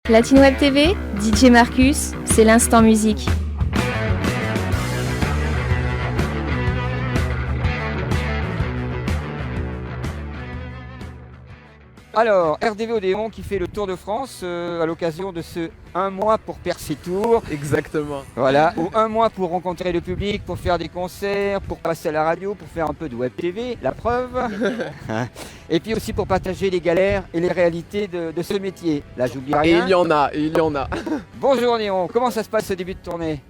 Platine Web TV, DJ Marcus, c'est l'instant musique. Alors, RDV Odéon qui fait le Tour de France à l'occasion de ce 1 mois pour percer tour. Exactement. Voilà, ou 1 mois pour rencontrer le public, pour faire des concerts, pour passer à la radio, pour faire un peu de web TV, la preuve. Et puis aussi pour partager les galères et les réalités de ce métier. Là, j'oublie rien. Et il y en a. Bonjour Néon, comment ça se passe ce début de tournée ?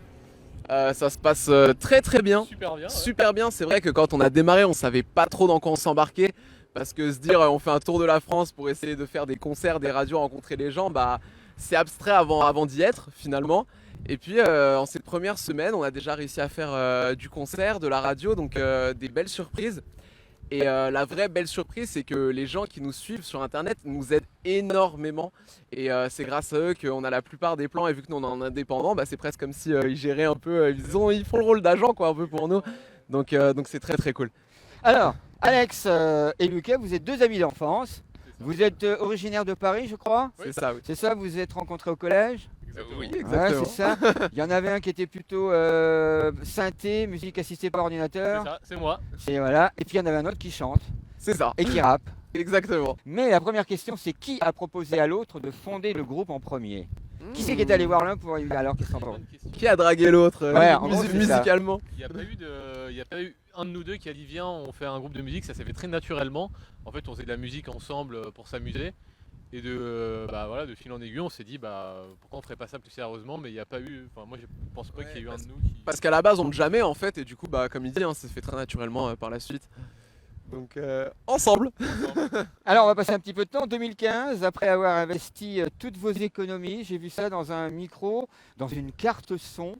Ça se passe très très bien. Super bien. C'est vrai que quand on a démarré, on savait pas trop dans quoi on s'embarquait. Parce que se dire on fait un tour de la France pour essayer de faire des concerts, des radios, rencontrer les gens, bah c'est abstrait avant d'y être finalement. Et puis en cette première semaine, on a déjà réussi à faire du concert, de la radio, donc des belles surprises. Et la vraie belle surprise, c'est que les gens qui nous suivent sur internet nous aident énormément. Et c'est grâce à eux qu'on a la plupart des plans. Et vu que nous on est en indépendant, bah, c'est presque comme si ils géraient un peu, ils font le rôle d'agent quoi, un peu pour nous. Donc c'est très très cool. Alors, Alex et Lucas, vous êtes deux amis d'enfance. Vous êtes originaire de Paris, je crois. Oui. C'est ça, oui. C'est ça, vous vous êtes rencontrés au collège. Oui, Ouais, exactement. c'est ça. Il y en avait un qui était plutôt synthé, musique assistée par ordinateur. C'est ça, c'est moi. Et voilà. Et puis il y en avait un autre qui chante C'est ça. et qui rappe. Exactement. Mais la première question, c'est qui a proposé à l'autre de fonder le groupe en premier ? Qui c'est qui est allé voir l'un pour lui dire alors qu'est-ce qu'on pense ? Qui a dragué l'autre Ouais, en gros, c'est ça. musicalement? Il n'y a pas eu un de nous deux qui a dit viens, on fait un groupe de musique, ça s'est fait très naturellement. En fait, on faisait de la musique ensemble pour s'amuser. Et de fil en aiguille, on s'est dit pourquoi on ferait pas ça plus sérieusement, mais il n'y a pas eu. Enfin, moi je pense pas qu'il y ait eu un de nous qui. Parce qu'à la base, on ne jamais en fait, et du coup, comme il dit, ça se fait très naturellement par la suite. Donc, ensemble. Alors on va passer un petit peu de temps. 2015, après avoir investi toutes vos économies, j'ai vu ça dans un micro, dans une carte son.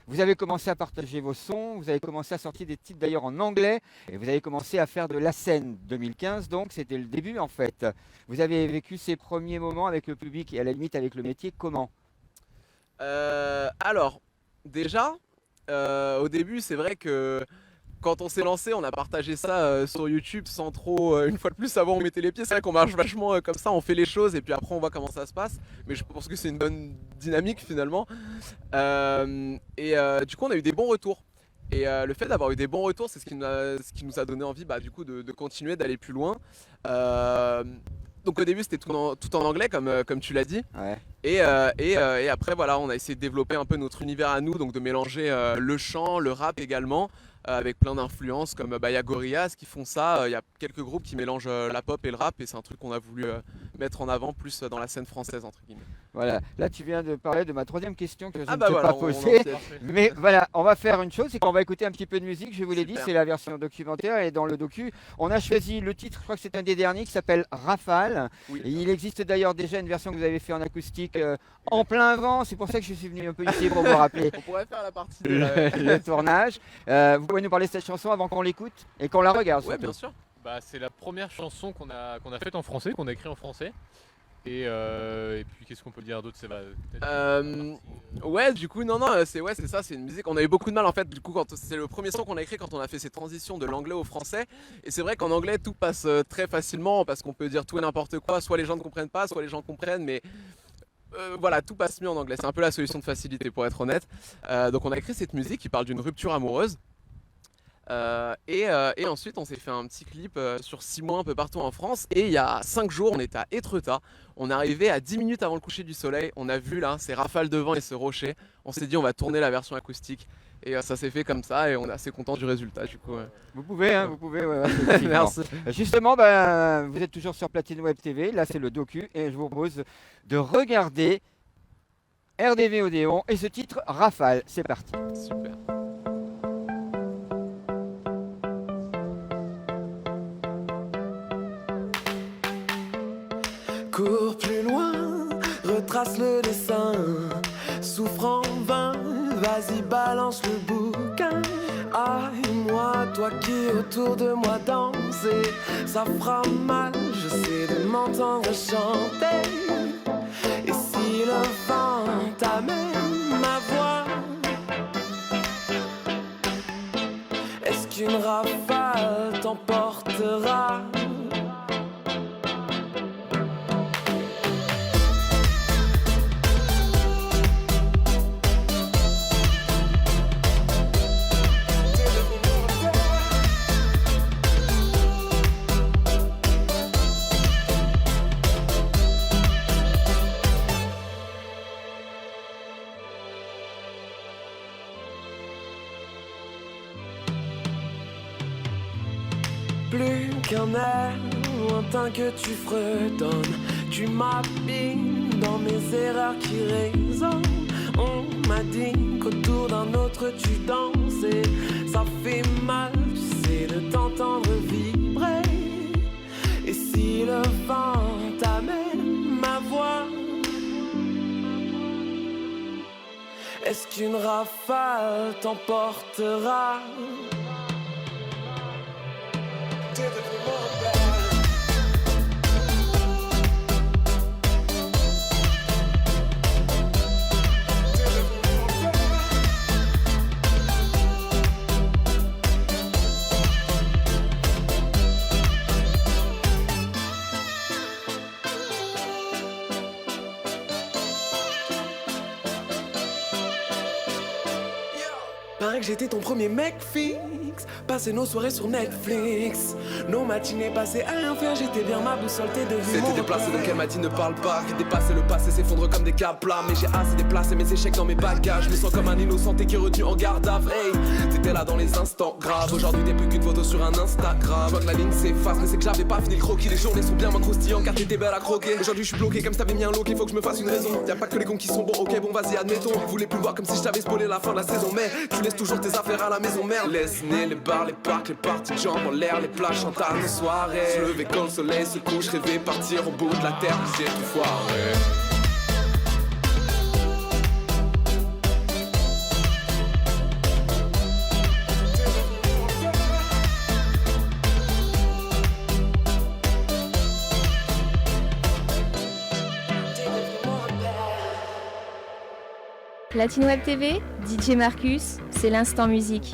Vous avez commencé à partager vos sons, vous avez commencé à sortir des titres d'ailleurs en anglais et vous avez commencé à faire de la scène. 2015 donc, c'était le début en fait. Vous avez vécu ces premiers moments avec le public et à la limite avec le métier, comment ? Alors, déjà, au début, c'est vrai que quand on s'est lancé, on a partagé ça sur YouTube sans trop, une fois de plus, savoir où on mettait les pieds. C'est vrai qu'on marche vachement comme ça, on fait les choses et puis après on voit comment ça se passe. Mais je pense que c'est une bonne dynamique finalement. Du coup, on a eu des bons retours. Et le fait d'avoir eu des bons retours, c'est ce qui nous a donné envie du coup, de continuer, d'aller plus loin. Donc au début, c'était tout en anglais, comme tu l'as dit. Ouais. Et après, voilà, on a essayé de développer un peu notre univers à nous, donc de mélanger le chant, le rap également. Avec plein d'influences comme y a Gorillaz qui font ça, il y a quelques groupes qui mélangent la pop et le rap et c'est un truc qu'on a voulu mettre en avant plus dans la scène française entre guillemets. Voilà, là tu viens de parler de ma troisième question que je ne t'ai voilà, pas on posée. enchaîne. Mais voilà, on va faire une chose, c'est qu'on va écouter un petit peu de musique, je vous l'ai dit, Super. c'est la version documentaire et dans le docu, on a choisi le titre, je crois que c'est un des derniers qui s'appelle Rafale. Oui. Et il existe d'ailleurs déjà une version que vous avez fait en acoustique en plein vent, c'est pour ça que je suis venu un peu ici pour vous rappeler On pourrait faire la partie de le tournage. Vous pouvez nous parler de cette chanson avant qu'on l'écoute et qu'on la regarde. Ouais, surtout. bien sûr. C'est la première chanson qu'on a faite en français, qu'on a écrite en français. Et puis qu'est-ce qu'on peut dire d'autre? Ouais, du coup, non, c'est ça, c'est une musique. On a eu beaucoup de mal en fait, du coup, quand c'est le premier son qu'on a écrit quand on a fait cette transition de l'anglais au français. Et c'est vrai qu'en anglais, tout passe très facilement parce qu'on peut dire tout et n'importe quoi. Soit les gens ne comprennent pas, soit les gens comprennent, mais voilà, tout passe mieux en anglais. C'est un peu la solution de facilité pour être honnête. Donc, on a écrit cette musique qui parle d'une rupture amoureuse. Et ensuite on s'est fait un petit clip sur 6 mois un peu partout en France. Et il y a 5 jours on était à Étretat. On est arrivé à 10 minutes avant le coucher du soleil. On a vu là ces rafales de vent et ce rocher. On s'est dit on va tourner la version acoustique. Et ça s'est fait comme ça et on est assez content du résultat du coup. Vous pouvez, ouais, effectivement. Merci. Justement, vous êtes toujours sur Platine Web TV, là c'est le docu et je vous propose de regarder RDV Odéon et ce titre Rafale. C'est parti. Super. Cours plus loin, retrace le dessin, souffre en vain, vas-y balance le bouquin. Ah et moi, toi qui autour de moi danser, ça fera mal, je sais de m'entendre chanter. Et si le vent t'amène ma voix, est-ce qu'une rafale t'emportera? qu'un air lointain que tu fredonnes. Tu m'abîmes dans mes erreurs qui résonnent. On m'a dit qu'autour d'un autre tu danses et ça fait mal, tu sais, de t'entendre vibrer. Et si le vent t'amène ma voix, est-ce qu'une rafale t'emportera? T'es devenu mon père. Paraît que j'étais ton premier mec fixe. Passer nos soirées sur Netflix. Nos matinées passées à rien faire. J'étais bien ma boussole, t'es devenu mon. C'était déplacé donc elle m'a dit ne parle pas. Que dépasser le passé s'effondre comme des câbles plats. Mais j'ai assez déplacé mes échecs dans mes bagages. Je me sens comme un innocenté qui est retenu en garde à vue. Hey, t'étais là dans les instants graves. Aujourd'hui t'es plus qu'une photo sur un Instagram. Je vois que la ligne s'efface mais c'est que j'avais pas fini le croquis. Les journées sont bien moins croustillantes car t'étais belle à croquer. Aujourd'hui je suis bloqué comme si t'avais mis un lock. Il faut que je me fasse une raison. Y'a pas que les cons qui sont bons. Ok bon vas-y admettons. Je voulais plus voir comme si je t'avais spoilé la fin de la saison. Mais tu laisses toujours tes affaires à la maison merde. Laisse nez les bars, les parcs, les parties de jambes en l'air, les plages en tard, nos soirées. Se lever quand le soleil se couche, rêver partir au bout de la terre, j'ai tout foiré. Latine Web TV, DJ Marcus, c'est l'instant musique.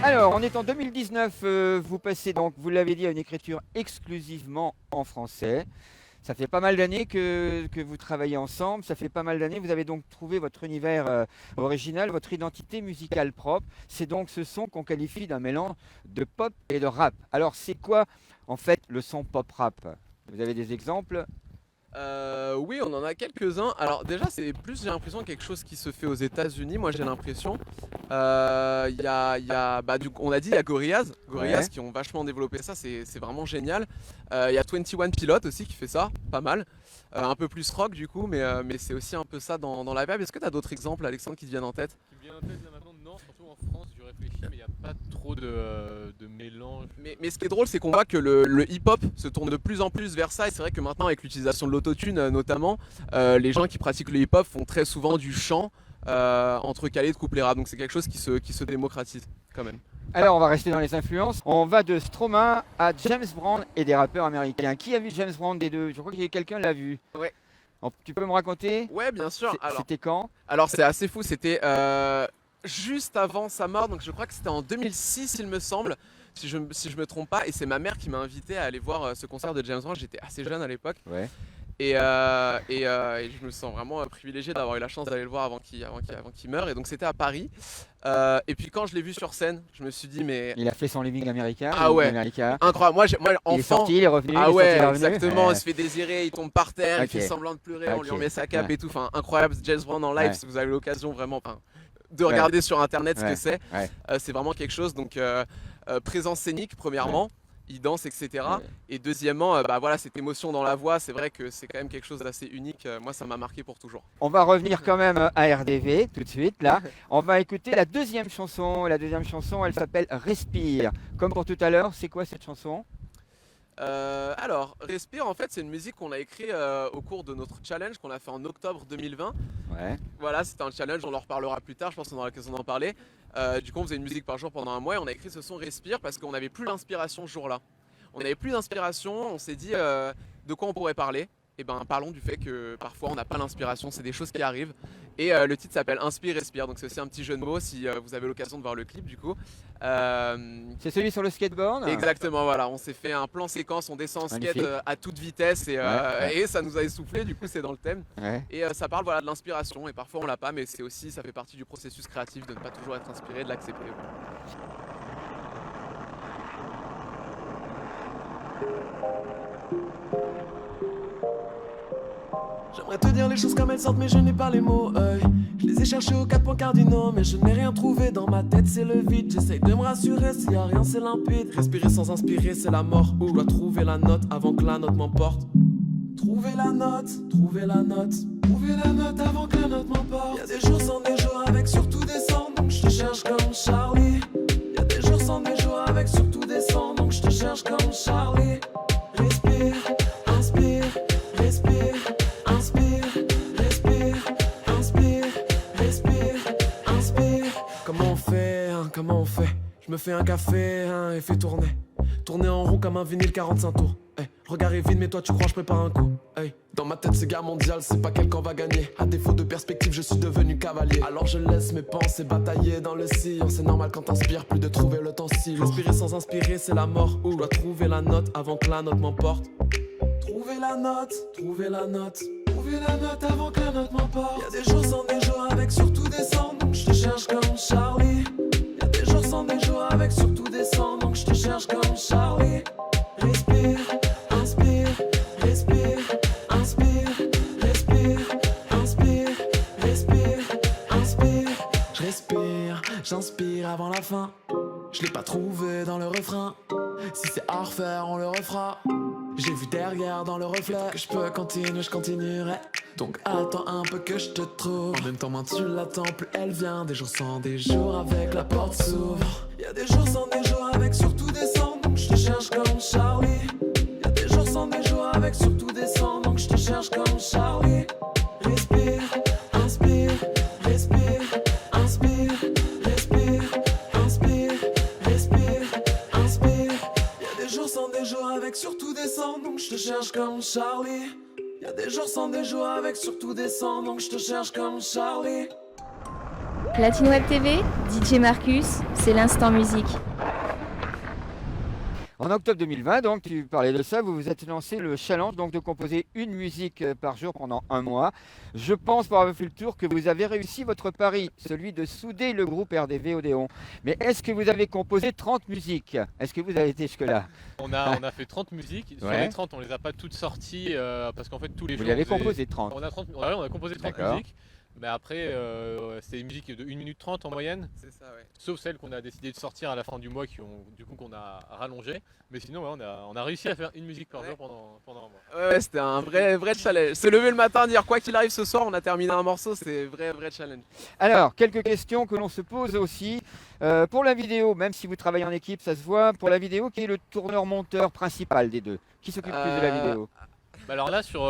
Alors, on est en 2019, vous passez donc, vous l'avez dit, à une écriture exclusivement en français. Ça fait pas mal d'années que vous travaillez ensemble, ça fait pas mal d'années, vous avez donc trouvé votre univers original, votre identité musicale propre. C'est donc ce son qu'on qualifie d'un mélange de pop et de rap. Alors, c'est quoi en fait le son pop-rap? Vous avez des exemples? Oui, on en a quelques-uns. Alors déjà, c'est plus, j'ai l'impression, quelque chose qui se fait aux États-Unis. Moi, j'ai l'impression. On a dit, il y a Gorillaz Ouais. qui ont vachement développé ça. C'est vraiment génial. Il y a 21 Pilots aussi qui fait ça, pas mal. Un peu plus rock du coup, mais c'est aussi un peu ça dans la vibe. Est-ce que tu as d'autres exemples, Alexandre, qui te viennent en tête? Qui me vient en tête là maintenant, non, surtout en France, je réfléchis, mais il n'y a pas trop de mélange. Mais ce qui est drôle, c'est qu'on voit que le hip-hop se tourne de plus en plus vers ça. Et c'est vrai que maintenant, avec l'utilisation de l'autotune notamment, les gens qui pratiquent le hip-hop font très souvent du chant entrecalé de couplets rap. Donc c'est quelque chose qui se démocratise quand même. Alors, on va rester dans les influences. On va de Stromae à James Brown et des rappeurs américains. Qui a vu James Brown des deux? Je crois que quelqu'un l'a vu. Ouais. Tu peux me raconter? Ouais, bien sûr. C'était quand? Alors c'est assez fou, c'était juste avant sa mort, donc je crois que c'était en 2006 il me semble, si je me trompe pas, et c'est ma mère qui m'a invité à aller voir ce concert de James Brown. J'étais assez jeune à l'époque. Ouais. Et je me sens vraiment privilégié d'avoir eu la chance d'aller le voir avant qu'il meure. Et donc c'était à Paris. Et puis quand je l'ai vu sur scène, je me suis dit mais Il a fait son living américain. Ah ouais. Américain. incroyable. Moi enfant. Il est sorti, il est revenu. Ah il est ouais, sorti, il est revenu. exactement. Ouais. Il se fait désirer, il tombe par terre, Ok. il fait semblant de pleurer, on lui Ok. remet sa cape Ouais. et tout. Enfin incroyable, James Brown en live. Ouais. Si vous avez l'occasion vraiment de regarder sur internet ce Ouais. que c'est, Ouais. c'est vraiment quelque chose. Donc présence scénique premièrement. Il danse, etc. Ouais. Et deuxièmement, voilà, cette émotion dans la voix, c'est vrai que c'est quand même quelque chose d'assez unique. Moi, ça m'a marqué pour toujours. On va revenir quand même à RDV tout de suite là. On va écouter la deuxième chanson. La deuxième chanson, elle s'appelle Respire. Comme pour tout à l'heure, c'est quoi cette chanson? Alors, Respire, en fait, c'est une musique qu'on a écrite au cours de notre challenge qu'on a fait en octobre 2020. Ouais. Voilà, c'était un challenge, on en reparlera plus tard, je pense qu'on aura l'occasion d'en parler. Du coup, on faisait une musique par jour pendant un mois et on a écrit ce son Respire parce qu'on n'avait plus l'inspiration ce jour-là. On n'avait plus d'inspiration, on s'est dit de quoi on pourrait parler. Et ben parlons du fait que parfois on n'a pas l'inspiration, c'est des choses qui arrivent. Et le titre s'appelle Inspire, Respire, donc c'est aussi un petit jeu de mots si vous avez l'occasion de voir le clip du coup. C'est celui sur le skateboard? Exactement, voilà, on s'est fait un plan séquence, on descend en skate Magnifique. à toute vitesse Ouais. et ça nous a essoufflé, du coup c'est dans le thème. Ouais. Et ça parle voilà, de l'inspiration et parfois on l'a pas, mais c'est aussi, ça fait partie du processus créatif de ne pas toujours être inspiré, de l'accepter. Je J'aimerais te dire les choses comme elles sortent mais je n'ai pas les mots. Je les ai cherchés aux 4 points cardinaux mais je n'ai rien trouvé. Dans ma tête c'est le vide, j'essaye de me rassurer. S'il y a rien c'est limpide. Respirer sans inspirer c'est la mort. Je dois trouver la note avant que la note m'emporte. Trouver la note, trouver la note. Trouver la note avant que la note m'emporte. Y'a des jours sans des jours avec surtout des sangs. Donc je te cherche comme Charlie. Y'a des jours sans des jours avec surtout des sangs. Donc je te cherche comme Charlie. Respire, inspire, respire, inspire, respire, inspire, respire, inspire. Comment on fait, hein, comment on fait? Je me fais un café, hein, et fais tourner. Tourner en rond comme un vinyle 45 tours. Hey, le regard est vide mais toi tu crois je prépare un coup. Hey. Dans ma tête c'est guerre mondiale, c'est pas quel camp va gagner. À défaut de perspective je suis devenu cavalier. Alors je laisse mes pensées batailler dans le sillon. C'est normal quand t'inspires plus de trouver le temps si lourd. Respirer sans inspirer c'est la mort. Je dois trouver la note avant que la note m'emporte. Trouver la note, trouver la note. Trouver la note avant que la note m'emporte. Y'a des jours sans des jours avec surtout des sangs. Donc je te cherche comme Charlie. Y'a des jours sans des jours avec surtout des sangs. Donc je te cherche comme Charlie. Respire, inspire, respire, inspire, respire, inspire, respire, inspire. Je respire, j'inspire avant la fin. Je l'ai pas trouvé dans le refrain. Si c'est à refaire, on le refera. J'ai vu derrière dans le reflet que je peux continuer, je continuerai. Donc attends un peu que je te trouve. En même temps, moins tu l'attends, plus elle vient. Des jours sans des jours avec la porte s'ouvre. Y'a des jours sans des jours avec surtout des sangs. Donc je te cherche comme Charlie. Y'a des jours sans des jours avec surtout des sangs. Donc je te cherche comme Charlie. Respire, inspire, respire, inspire, respire, inspire, respire, inspire. Y'a des jours sans des jours avec surtout des sangs. Donc je te cherche comme Charlie. Y'a des jours sans des jours avec surtout des sangs. Donc je te cherche comme Charlie. Platine Web TV, DJ Marcus, c'est l'instant musique. En octobre 2020, donc tu parlais de ça, vous vous êtes lancé le challenge donc de composer une musique par jour pendant un mois. Je pense, pour avoir fait le tour, que vous avez réussi votre pari, celui de souder le groupe RDV Odéon. Mais est-ce que vous avez composé 30 musiques? Est-ce que vous avez été jusque-là? On a fait 30 musiques. Sur Ouais. les 30, on les a pas toutes sorties parce qu'en fait tous les Vous jours. avez on faisait- composé 30. On a composé 30 D'accord. musiques. Mais après, c'est une musique de 1 minute 30 en moyenne. C'est ça, ouais. Sauf celles qu'on a décidé de sortir à la fin du mois, qu'on a rallongé. Mais sinon, ouais, on a réussi à faire une musique par jour pendant un mois. Ouais, c'était un vrai challenge. Se lever le matin, dire quoi qu'il arrive ce soir, on a terminé un morceau, c'est vrai challenge. Alors, quelques questions que l'on se pose aussi. Pour la vidéo, même si vous travaillez en équipe, ça se voit. Pour la vidéo, qui est le tourneur-monteur principal des deux? Qui s'occupe plus de la vidéo? Bah alors là, sur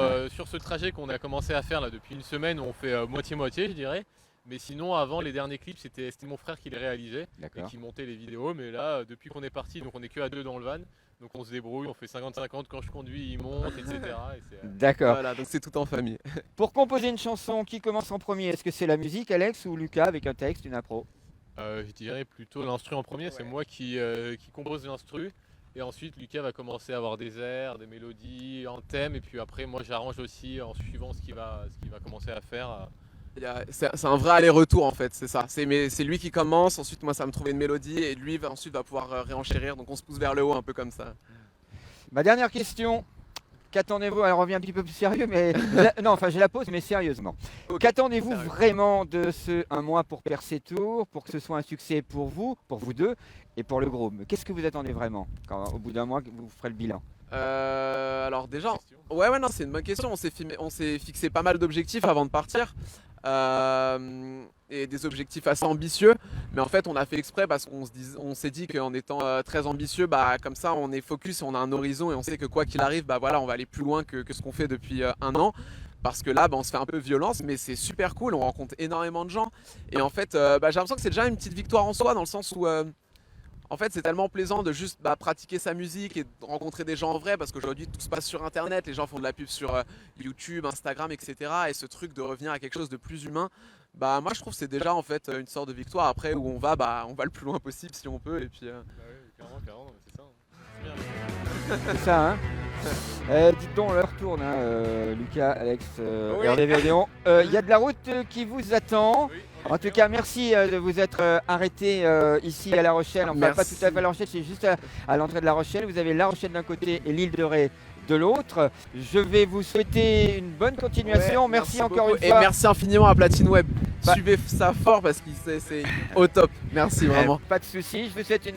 ce trajet qu'on a commencé à faire là, depuis une semaine, on fait moitié-moitié, je dirais. Mais sinon, avant, les derniers clips, c'était mon frère qui les réalisait et D'accord. qui montait les vidéos. Mais là, depuis qu'on est parti, donc on est que à deux dans le van. Donc on se débrouille, on fait 50-50 quand je conduis, il monte, etc. Et D'accord. Voilà, donc c'est tout en famille. Pour composer une chanson, qui commence en premier? Est-ce que c'est la musique, Alex, ou Lucas avec un texte, une impro? je dirais plutôt l'instru en premier. C'est moi qui compose l'instru. Et ensuite, Lucas va commencer à avoir des airs, des mélodies, un thème. Et puis après, moi, j'arrange aussi en suivant ce qu'il va commencer à faire. C'est un vrai aller-retour en fait, c'est ça. C'est lui qui commence, ensuite moi ça va me trouver une mélodie et lui ensuite va pouvoir réenchérir. Donc on se pousse vers le haut un peu comme ça. Ma dernière question. Qu'attendez-vous? Elle revient un petit peu plus sérieux, mais non, enfin je la pose, mais sérieusement. Ok. Qu'attendez-vous Sérieux. vraiment de ce un mois pour percer tour, pour que ce soit un succès pour vous deux, et pour le groupe? Qu'est-ce que vous attendez vraiment quand, au bout d'un mois, que vous ferez le bilan? Alors déjà, ouais non c'est une bonne question. On s'est fixé pas mal d'objectifs avant de partir. Et des objectifs assez ambitieux, mais en fait on a fait exprès parce qu'on s'est dit qu'en étant très ambitieux, bah comme ça on est focus, on a un horizon et on sait que quoi qu'il arrive, bah voilà on va aller plus loin que ce qu'on fait depuis un an. Parce que là, bah, on se fait un peu violence, mais c'est super cool, on rencontre énormément de gens. Et en fait, j'ai l'impression que c'est déjà une petite victoire en soi, dans le sens où en fait, c'est tellement plaisant de juste pratiquer sa musique et de rencontrer des gens en vrai, parce qu'aujourd'hui tout se passe sur internet, les gens font de la pub sur YouTube, Instagram, etc. Et ce truc de revenir à quelque chose de plus humain, bah moi je trouve que c'est déjà en fait une sorte de victoire. Après où on va le plus loin possible si on peut. Et puis Carrément, c'est ça. C'est bien. C'est ça, hein? Dites donc, l'heure tourne, hein, Lucas, Alex, Oui. RDV Odéon. Il y a de la route qui vous attend. Oui. En tout cas, merci de vous être arrêté ici à La Rochelle. Enfin, pas Merci. tout à fait à La Rochelle, c'est juste à l'entrée de La Rochelle. Vous avez La Rochelle d'un côté et l'île de Ré de l'autre. Je vais vous souhaiter une bonne continuation. Ouais, merci encore beaucoup. une fois. Et merci infiniment à Platine Web. Bah- Suivez ça fort parce que c'est au top. Merci vraiment. Pas de souci. Je vous souhaite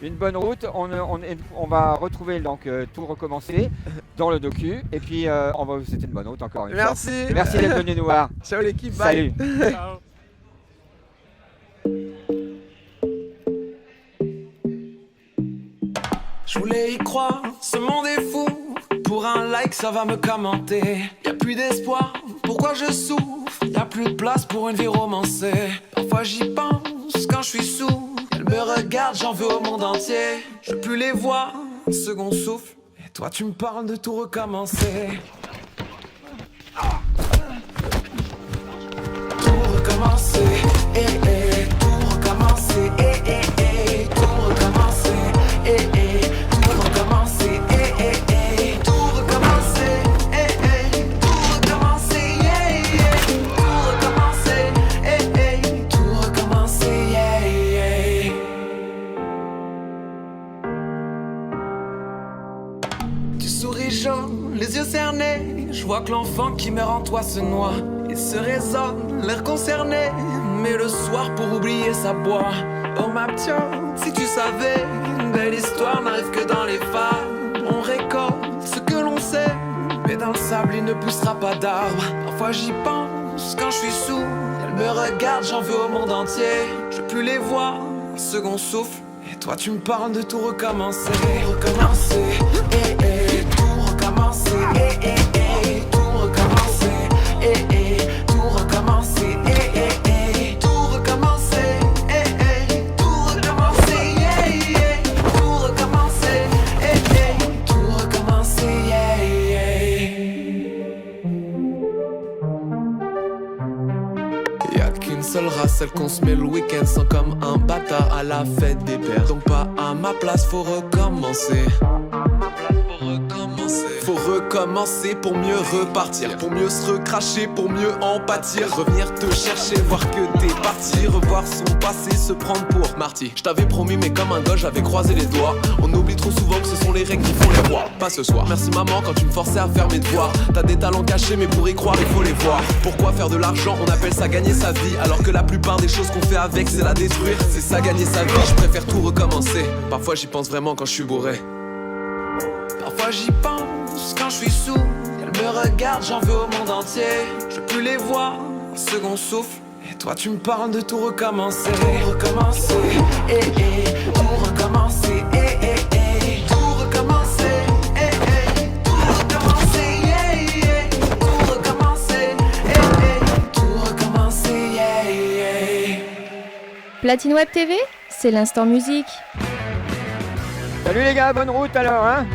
une bonne route. On va retrouver donc tout recommencer dans le docu. Et puis on va vous souhaiter une bonne route encore une fois. Merci. Merci d'être venu nous voir. Ciao l'équipe. Bye. Salut. Ciao. Je voulais y croire, ce monde est fou. Pour un like, ça va me commenter. Y'a plus d'espoir, pourquoi je souffre? Y'a plus de place pour une vie romancée. Parfois j'y pense quand je suis sous. Elle me regarde, j'en veux au monde entier. Je veux plus les voir, second souffle. Et toi tu me parles de tout recommencer. Tout recommencer, tout recommencer, tout recommencer, tout recommencer, tout recommencer, tout recommencer, tout recommencer, Tu souris jaune, les yeux cernés. Je vois que l'enfant qui meurt en toi se noie. Il se résonne, l'air concerné. Mais le soir pour oublier sa boit. Oh ma petite, si tu savais, une belle histoire n'arrive que dans les fables. On récolte ce que l'on sait, mais dans le sable il ne poussera pas d'arbre. Parfois j'y pense quand je suis sous. Elle me regarde, j'en veux au monde entier. Je veux plus les voir, second souffle. Et toi tu me parles de tout recommencer. Recommencer, tout recommencer, tout recommencer, tout recommencer, tout recommencer, tout recommencer, tout recommencer, tout recommencer. Y'a qu'une seule race, celle qu'on se met le week-end sans comme un bâtard à la fête des pères. Donc pas à ma place, faut recommencer. Faut recommencer pour mieux repartir, pour mieux se recracher, pour mieux en pâtir. Revenir te chercher, voir que t'es parti, revoir son passé, se prendre pour marty. Je t'avais promis mais comme un gosse j'avais croisé les doigts. On oublie trop souvent que ce sont les règles qui font les rois. Pas ce soir, merci maman quand tu me forçais à faire mes devoirs. T'as des talents cachés mais pour y croire il faut les voir. Pourquoi faire de l'argent, on appelle ça gagner sa vie, alors que la plupart des choses qu'on fait avec c'est la détruire. C'est ça gagner sa vie, je préfère tout recommencer. Parfois j'y pense vraiment quand je suis bourré. Parfois j'y pense quand je suis sous. Elle me regarde, j'en veux au monde entier. Je veux plus les voir, second souffle. Et toi tu me parles de tout recommencer. Tout recommencer, tout recommencer, tout recommencer, tout recommencer, tout recommencer, tout recommencer. Platine Web TV, c'est l'instant musique. Salut les gars, bonne route alors hein.